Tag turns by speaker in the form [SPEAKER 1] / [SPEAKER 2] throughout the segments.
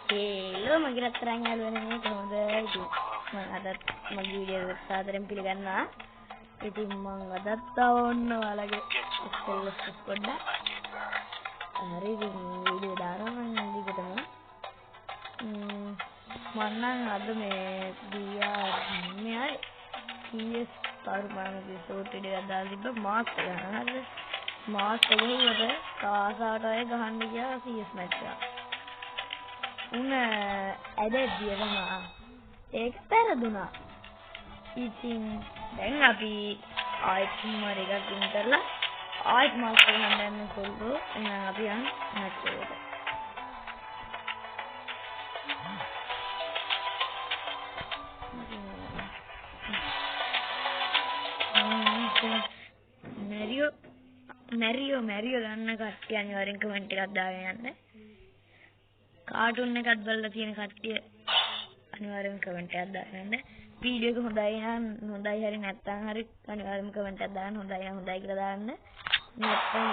[SPEAKER 1] Hello, magi රත්තරන් යාළුවනේ කොහොමද? ඉතින් මම අදත් මගේ වීඩියෝ එක සාදරයෙන් පිළිගන්නවා. ඉතින් මම අදත් ඕන්න ඔයාලගේ ස්ටෙල්ස් පොඩ්ඩක්. හරි ඉතින් වීඩියෝ දානවා මම දිගටම. මම නම් අද මේ දියා මෙයි CS පරිමාණයේ ෂෝට් එකක් දාලා තිබ්බ මාස් එක ගන්න. හරිද? මාස් එකේ ඉවර කාසාට අය ගහන්න ගියා CS මැච් එක. උන ඇදෙද්දිය තමයි ඒක පෙරදුනා. ඉතින් දැන් අපි ආයෙත් මර එකක් ඉන් කරලා ආයෙත් මාස් එක ගන්න කොල්ලෝ එහෙනම් අපි යන් මැච් එකට. මැරියෝ ගන්න කට්ටිය අනිවාර්යෙන් කමෙන්ට් එකක් දාගෙන යන්න. කාටුන් එකක් බලලා තියෙන කට්ටිය අනිවාර්යෙන්ම කමෙන්ට් එකක් දාන්න. වීඩියෝ එක හොඳයි නම් හොඳයි හරි නැත්නම් හරි අනිවාර්යෙන්ම කමෙන්ට් එකක් දාන්න. හොඳයි නම් හොඳයි කියලා දාන්න. නැත්නම්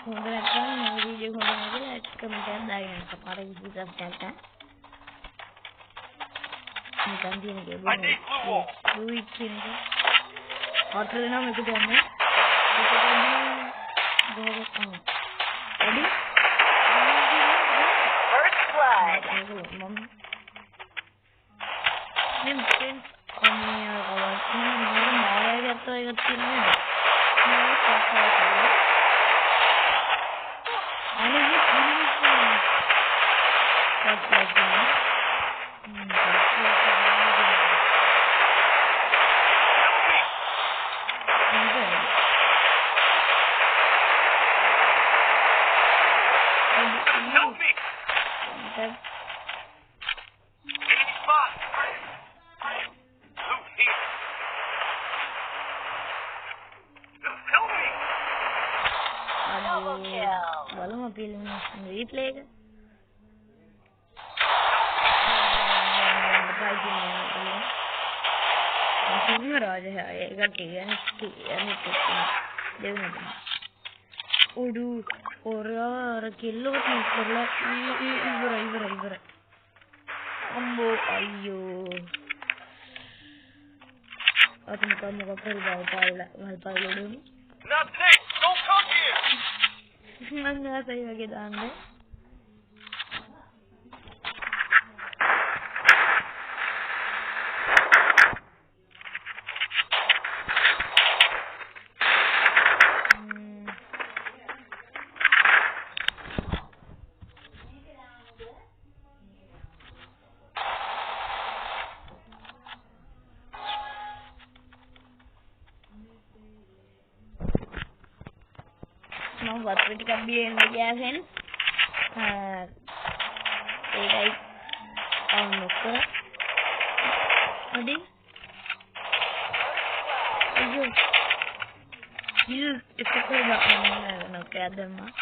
[SPEAKER 1] හොඳ නැත්නම් මේ වීඩියෝ එක හොඳ නැහැ කියලා කමෙන්ට් එකක් දාගෙන යන්න. පාර විදිහට නැත්නම් නිකන් දින ගේ දුයි කියන්නේ හතර දෙනා මේක ගන්න. Ready? First blood. Walau film replay ke? Film raja hai, ega tiga ni Udu orang kilo ni perlah ibra. Ambo ayo. Aku muka pergi bal dulu.
[SPEAKER 2] Not today. Don't come here.
[SPEAKER 1] Nggak saya lagi anda. Mau buat kritik biar media kan? Ini ke? Adi? Ayo, itu kerja nak ada mah.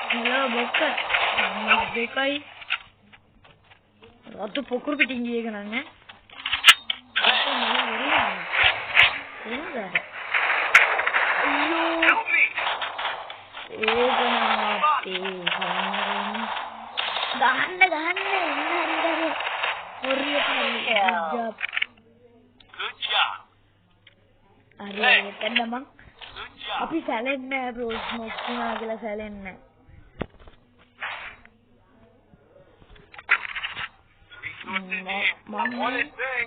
[SPEAKER 1] Hello, bokar. Dekai. Atau pokur tinggi kan ane? Atau mana beri? Ini dah. Gahana ini job.
[SPEAKER 2] Good job.
[SPEAKER 1] Hari kan namang.
[SPEAKER 2] Good job.
[SPEAKER 1] Tapi salad na bro, smoke na gila salad na. Mama,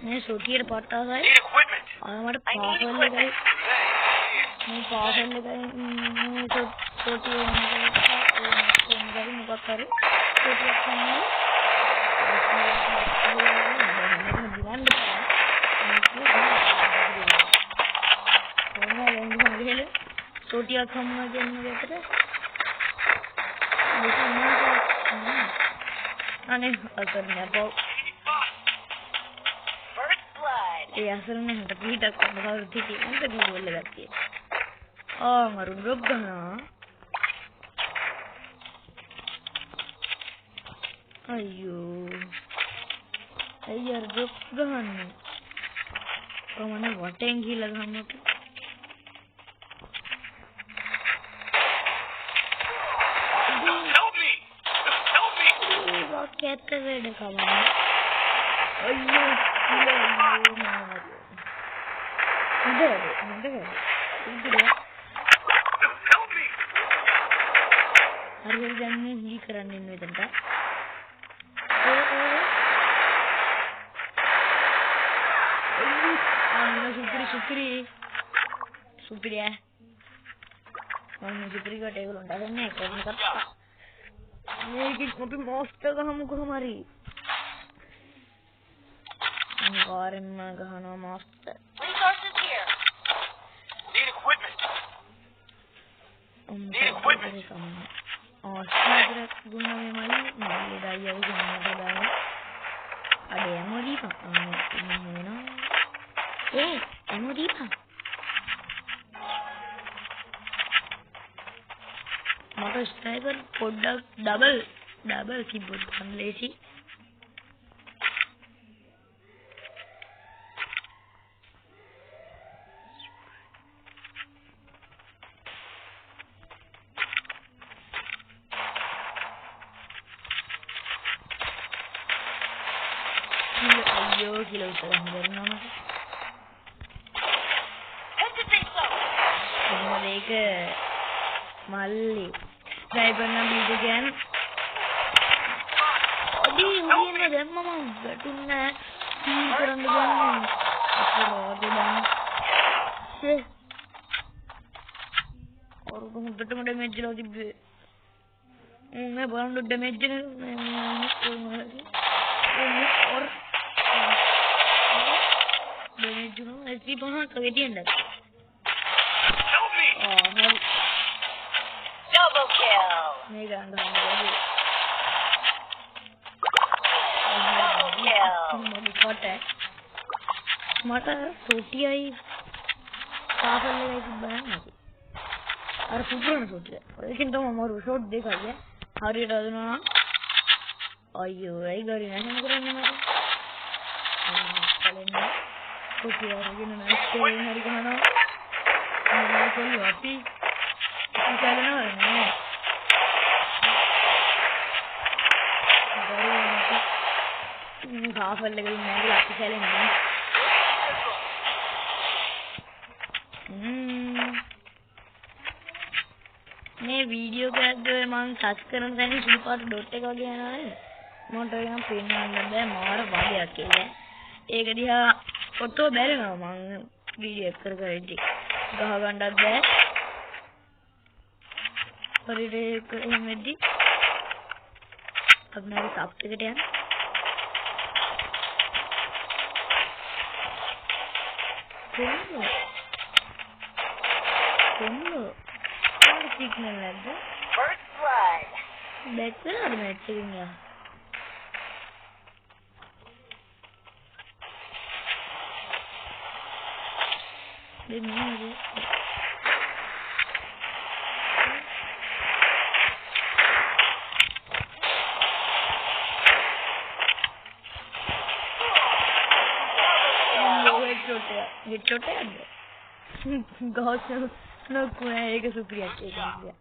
[SPEAKER 1] मैं सोची रे पट्टा है।
[SPEAKER 2] Need equipment.
[SPEAKER 1] हमारे पागल लगे। मैं पागल लगे। मैं तो सोची मुझे मुझे करे। सोची अच्छा नहीं। छोटी अखम में जन्म लेते थे अने असल में बहुत ये असल में हम तभी तक बहुत ठीक है हम तभी बोल लगाती है मरुन रुक गया अयो यार रुक गया तो मैंने वाटेंगी लगा हम लोग
[SPEAKER 2] Help me!
[SPEAKER 1] කැත වෙඩ කවන්න. අයියෝ අයියෝ මාර. හොඳ.
[SPEAKER 2] Help me!
[SPEAKER 1] හරි දැන් මේ හී කරන්න ඉන්න විතරට. සුපිරිය. මම සුපිරි කට ඒගොල්ලන්ට අහන්නේ කොහොමද කරා? මේක අපි මොස්ටර් ගහමු කොහොම හරි. අනිවාර්යෙන්ම ගහනවා monster.
[SPEAKER 3] Resources here.
[SPEAKER 2] Need equipment.
[SPEAKER 1] Need equipment. Sniper ගුණාවේ මලි මල්ලි ඩයියව ගන්නට දාන. අඩේ මොදීපා. වෙනවා. මොදීපා. මට ස්නයිපර් පොඩ්ඩක් ඩබල් කීබෝඩ් ගන්න ලේසි. අයියෝ කියලා උත්තරම් දෙන්නවා මට. ඒක මල්ලි ස්නයිපර් නම් බීඩ ගෑන ඔඩි දැම්මම වැටුන්නේ කීල් කරන්න ගන්නේ අපේ දැන් ඔරුගම හොඳටම ඩැමේජ් වෙලා තිබ්බේ මේ බලන්න ඩැමේජ් වෙන ඔර ඩැමේජ් වෙනවා ඇසි පහක් වගේ තියන්නද
[SPEAKER 3] Double kill.
[SPEAKER 1] මේ ගන්න මට සොටියයි පාපල් එකයි තිබ්බනම් නැති. අර පුදුරන සොටිය. ඒකෙන් තමයි මම ෂොට් දෙකක් ගියා. හරියට හදනවා. අයියෝ ඒ ගාරි නැසම කරන්නේ මට. කලින් සොටිය අරගෙන නැස්කේ හරි ගහනවා. මම කොල්ලෝ අපි ඉතලනවා නේ. පාපල් එකකින් නැගලා අපි කැලෙන්නේ. මේ වීඩියෝ එකක් මම සර්ච් කරන තැන සුදු පාට ඩොට් එක වගේ යනවා නේද? මට ඒක නම් පේන්නන්න බෑ මාර වදයක් කියලා. ඒක දිහා ෆොටෝ බැලුවා මම වීඩියෝ එක කර ඉද්දි. ගහ ගන්නත් බෑ. හරියට එහෙම වෙද්දි අපේ සබ් එකට යන්න. කොන්නෝ සිග්නල් නැද්ද?
[SPEAKER 3] First blood.
[SPEAKER 1] බැක්කලාද මැච් එකෙන් යා? දෙන්නේ headshot එකක්ද? ගහස් නෝකුනේ ඒක සුපිරියක් ඒක නේද?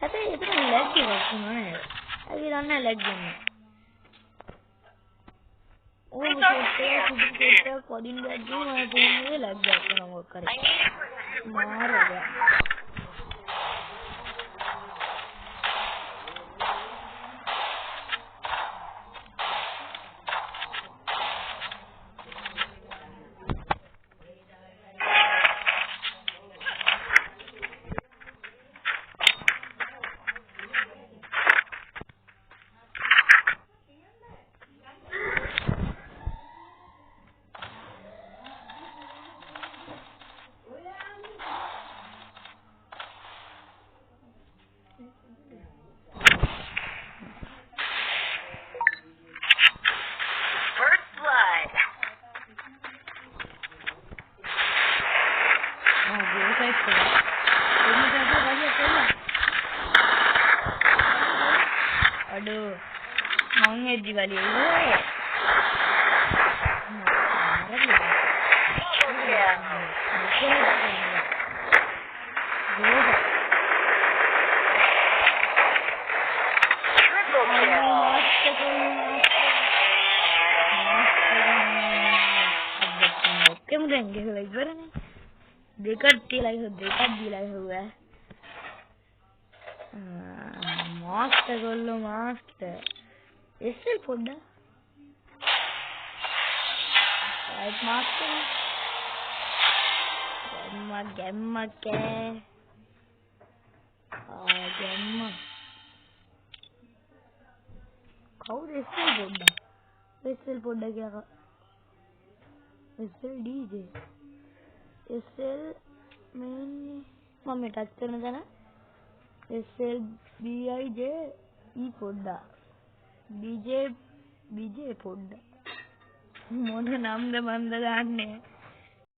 [SPEAKER 1] හැබැයි ඒක ලැග් එකක් නෑ. අපි දන්නේ ලැග් ගන්නේ. ඕක සුපිරියක් පොඩින් දැක්කම මම පොන්නේ ලැග් එකක් නම කරේ. මාරද. Aduh, maunya dibalik gue. Triple kill. දැන් ගහලා ඉවරනේ. දෙකක් තියලා දෙකක් දීලා හුවා. Master ගොල්ලෝ master. එස්සෙල් පොඩ්ඩක්. Right master. ගැම්ම කෑ. ගැම්ම. කවුද එස්සෙල් පොඩ්ඩක්? එස්සෙල් පොඩ්ඩක් කියලා. එස්සෙල් ඩීජේ. එස්සෙල් මේ මම ටච් කරන දන එස්සෙල් බීඅයිජේ ඊ පොඩ්ඩක්. බීජේ පොඩ්ඩක්. මොන නම්ද මන්ද ගන්නෑ.